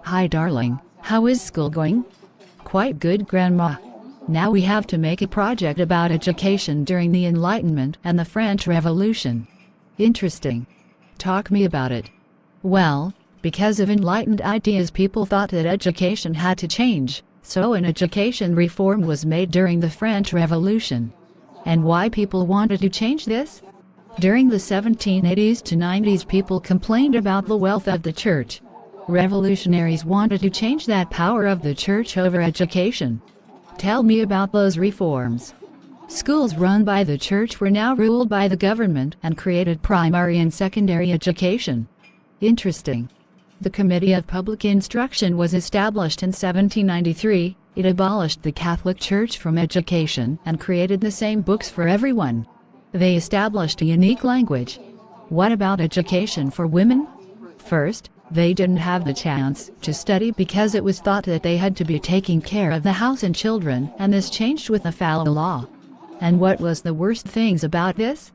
Hi darling, how is school going? Quite good, Grandma. Now we have to make a project about education during the Enlightenment and the French Revolution. Interesting. Talk me about it. Well, because of enlightened ideas, people thought that education had to change, so an education reform was made during the French Revolution. And why people wanted to change this? During the 1780s to 90s, people complained about the wealth of the church. Revolutionaries wanted to change that power of the church over education. Tell me about those reforms. Schools run by the church were now ruled by the government and created primary and secondary education. Interesting. The Committee of Public Instruction was established in 1793. It abolished the Catholic Church from education and created the same books for everyone. They established a unique language. What about education for women? First, they didn't have the chance to study because it was thought that they had to be taking care of the house and children, and this changed with the Fallow Law. And what was the worst things about this?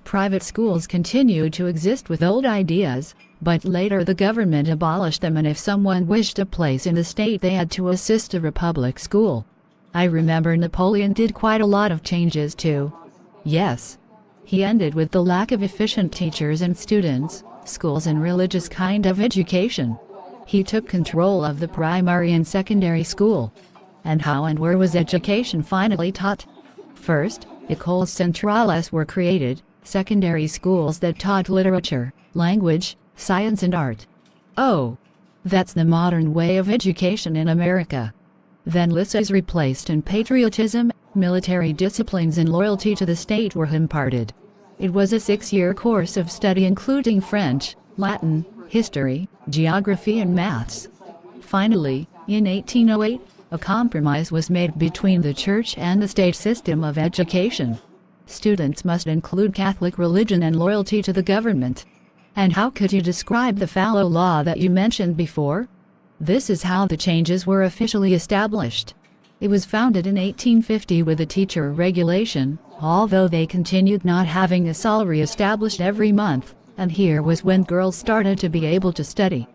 Private schools continued to exist with old ideas, but later the government abolished them, and if someone wished a place in the state they had to assist a public school. I remember Napoleon did quite a lot of changes too. Yes. He ended with the lack of efficient teachers and students, schools and religious kind of education. He took control of the primary and secondary school. And how and where was education finally taught? First, écoles centrales were created, secondary schools that taught literature, language, science and art. Oh, that's the modern way of education in America. Then lycées replaced and patriotism, military disciplines and loyalty to the state were imparted. It was a 6-year course of study including French, Latin, history, geography and maths. Finally, in 1808, a compromise was made between the church and the state system of education. Students must include Catholic religion and loyalty to the government. And how could you describe the Fallow Law that you mentioned before? This is how the changes were officially established. It was founded in 1850 with a teacher regulation, although they continued not having a salary established every month, and here was when girls started to be able to study.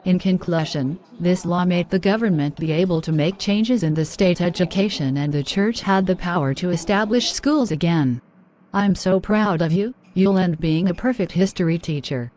In conclusion, this law made the government be able to make changes in the state education, and the church had the power to establish schools again. I'm so proud of you. You'll end being a perfect history teacher.